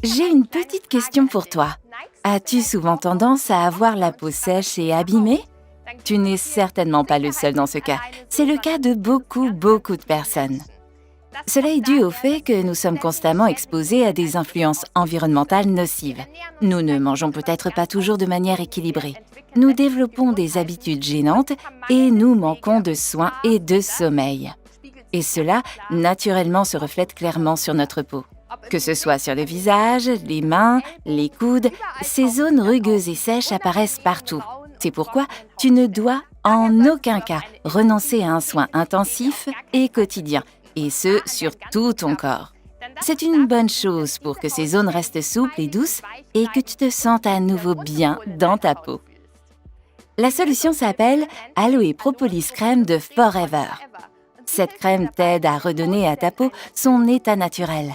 J'ai une petite question pour toi. As-tu souvent tendance à avoir la peau sèche et abîmée? Tu n'es certainement pas le seul dans ce cas. C'est le cas de beaucoup de personnes. Cela est dû au fait que nous sommes constamment exposés à des influences environnementales nocives. Nous ne mangeons peut-être pas toujours de manière équilibrée. Nous développons des habitudes gênantes et nous manquons de soins et de sommeil. Et cela, naturellement, se reflète clairement sur notre peau. Que ce soit sur le visage, les mains, les coudes, ces zones rugueuses et sèches apparaissent partout. C'est pourquoi tu ne dois en aucun cas renoncer à un soin intensif et quotidien, et ce, sur tout ton corps. C'est une bonne chose pour que ces zones restent souples et douces et que tu te sentes à nouveau bien dans ta peau. La solution s'appelle Aloe Propolis Crème de Forever. Cette crème t'aide à redonner à ta peau son état naturel.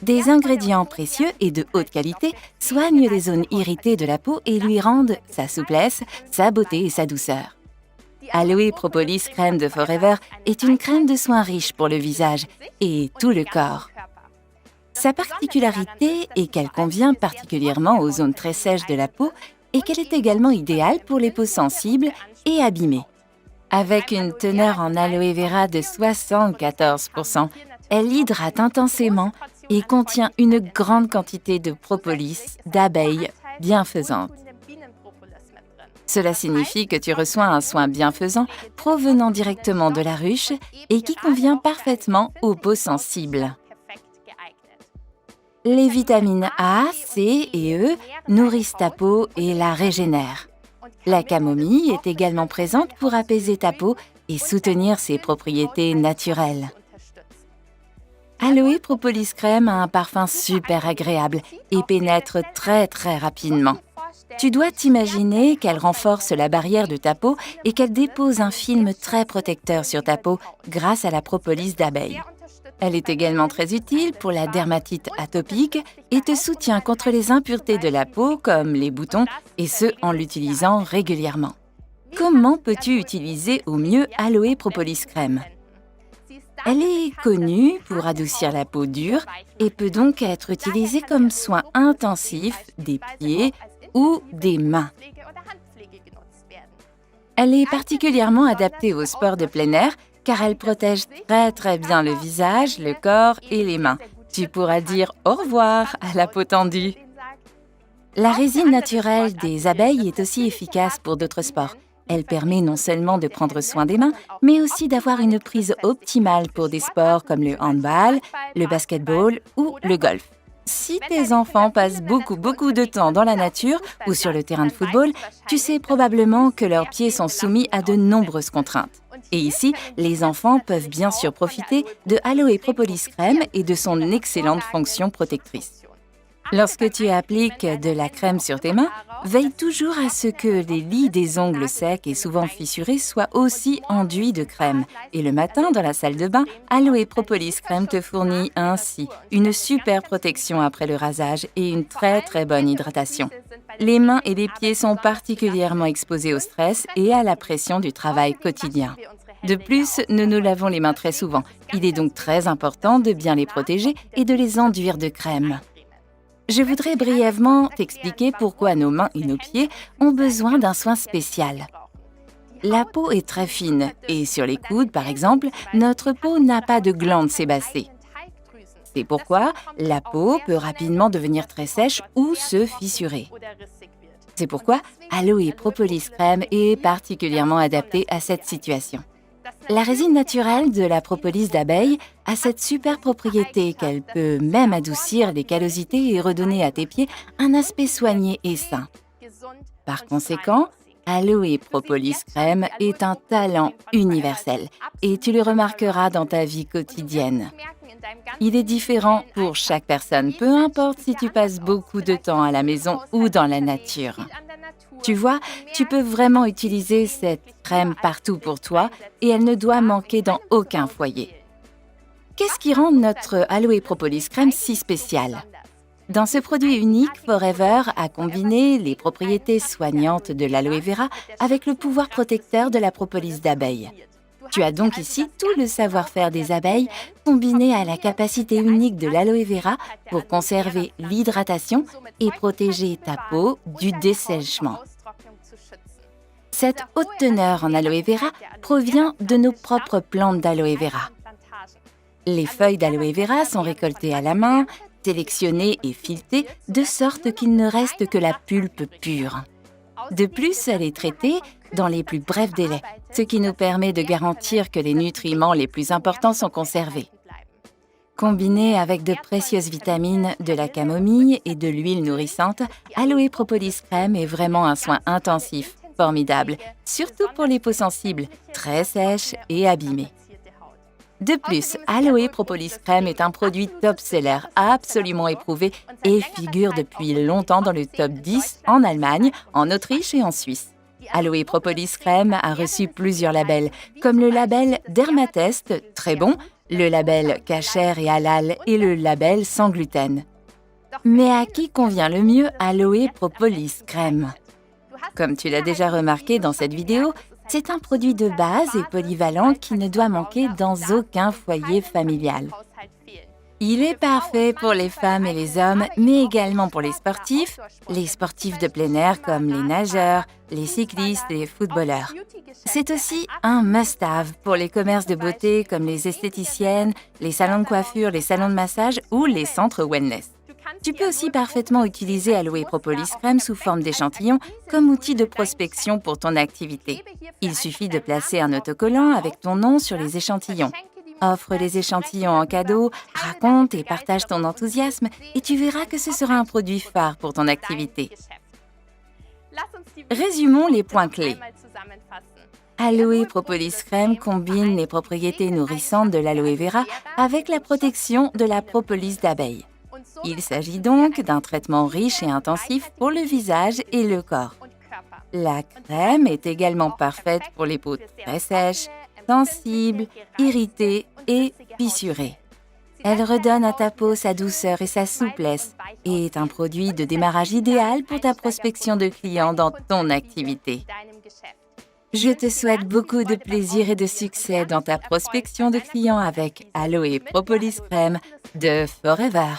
Des ingrédients précieux et de haute qualité soignent les zones irritées de la peau et lui rendent sa souplesse, sa beauté et sa douceur. Aloe Propolis Crème de Forever est une crème de soins riche pour le visage et tout le corps. Sa particularité est qu'elle convient particulièrement aux zones très sèches de la peau et qu'elle est également idéale pour les peaux sensibles et abîmées. Avec une teneur en aloe vera de 74%, elle hydrate intensément et contient une grande quantité de propolis, d'abeilles bienfaisantes. Cela signifie que tu reçois un soin bienfaisant provenant directement de la ruche et qui convient parfaitement aux peaux sensibles. Les vitamines A, C et E nourrissent ta peau et la régénèrent. La camomille est également présente pour apaiser ta peau et soutenir ses propriétés naturelles. Aloe Propolis Crème a un parfum super agréable et pénètre très rapidement. Tu dois t'imaginer qu'elle renforce la barrière de ta peau et qu'elle dépose un film très protecteur sur ta peau grâce à la propolis d'abeille. Elle est également très utile pour la dermatite atopique et te soutient contre les impuretés de la peau comme les boutons, et ce en l'utilisant régulièrement. Comment peux-tu utiliser au mieux Aloe Propolis Crème? Elle est connue pour adoucir la peau dure et peut donc être utilisée comme soin intensif des pieds ou des mains. Elle est particulièrement adaptée au sport de plein air car elle protège très bien le visage, le corps et les mains. Tu pourras dire au revoir à la peau tendue. La résine naturelle des abeilles est aussi efficace pour d'autres sports. Elle permet non seulement de prendre soin des mains, mais aussi d'avoir une prise optimale pour des sports comme le handball, le basketball ou le golf. Si tes enfants passent beaucoup de temps dans la nature ou sur le terrain de football, tu sais probablement que leurs pieds sont soumis à de nombreuses contraintes. Et ici, les enfants peuvent bien sûr profiter de Aloe Propolis Crème et de son excellente fonction protectrice. Lorsque tu appliques de la crème sur tes mains, veille toujours à ce que les lis des ongles secs et souvent fissurés soient aussi enduits de crème. Et le matin, dans la salle de bain, Aloe Propolis Crème te fournit ainsi une super protection après le rasage et une très bonne hydratation. Les mains et les pieds sont particulièrement exposés au stress et à la pression du travail quotidien. De plus, nous nous lavons les mains très souvent. Il est donc très important de bien les protéger et de les enduire de crème. Je voudrais brièvement t'expliquer pourquoi nos mains et nos pieds ont besoin d'un soin spécial. La peau est très fine et sur les coudes, par exemple, notre peau n'a pas de glandes sébacées. C'est pourquoi la peau peut rapidement devenir très sèche ou se fissurer. C'est pourquoi Aloe Propolis Crème est particulièrement adaptée à cette situation. La résine naturelle de la propolis d'abeille a cette super propriété qu'elle peut même adoucir les callosités et redonner à tes pieds un aspect soigné et sain. Par conséquent, Aloe Propolis Crème est un talent universel et tu le remarqueras dans ta vie quotidienne. Il est différent pour chaque personne, peu importe si tu passes beaucoup de temps à la maison ou dans la nature. Tu vois, tu peux vraiment utiliser cette crème partout pour toi et elle ne doit manquer dans aucun foyer. Qu'est-ce qui rend notre Aloe Propolis Crème si spéciale? Dans ce produit unique, Forever a combiné les propriétés soignantes de l'aloe vera avec le pouvoir protecteur de la propolis d'abeille. Tu as donc ici tout le savoir-faire des abeilles combiné à la capacité unique de l'aloe vera pour conserver l'hydratation et protéger ta peau du dessèchement. Cette haute teneur en aloe vera provient de nos propres plantes d'aloe vera. Les feuilles d'aloe vera sont récoltées à la main, sélectionnées et filetées de sorte qu'il ne reste que la pulpe pure. De plus, elle est traitée dans les plus brefs délais, ce qui nous permet de garantir que les nutriments les plus importants sont conservés. Combiné avec de précieuses vitamines, de la camomille et de l'huile nourrissante, Aloe Propolis Crème est vraiment un soin intensif, formidable, surtout pour les peaux sensibles, très sèches et abîmées. De plus, Aloe Propolis Crème est un produit top-seller absolument éprouvé et figure depuis longtemps dans le top 10 en Allemagne, en Autriche et en Suisse. Aloe Propolis Crème a reçu plusieurs labels, comme le label Dermatest, très bon, le label Kasher et Halal et le label Sans gluten. Mais à qui convient le mieux Aloe Propolis Crème? Comme tu l'as déjà remarqué dans cette vidéo, c'est un produit de base et polyvalent qui ne doit manquer dans aucun foyer familial. Il est parfait pour les femmes et les hommes, mais également pour les sportifs de plein air comme les nageurs, les cyclistes et les footballeurs. C'est aussi un must-have pour les commerces de beauté comme les esthéticiennes, les salons de coiffure, les salons de massage ou les centres wellness. Tu peux aussi parfaitement utiliser Aloe Propolis Crème sous forme d'échantillon comme outil de prospection pour ton activité. Il suffit de placer un autocollant avec ton nom sur les échantillons. Offre les échantillons en cadeau, raconte et partage ton enthousiasme et tu verras que ce sera un produit phare pour ton activité. Résumons les points clés. Aloe Propolis Crème combine les propriétés nourrissantes de l'aloe vera avec la protection de la propolis d'abeille. Il s'agit donc d'un traitement riche et intensif pour le visage et le corps. La crème est également parfaite pour les peaux très sèches, sensibles, irritées et fissurées. Elle redonne à ta peau sa douceur et sa souplesse et est un produit de démarrage idéal pour ta prospection de clients dans ton activité. Je te souhaite beaucoup de plaisir et de succès dans ta prospection de clients avec Aloe Propolis Crème de Forever.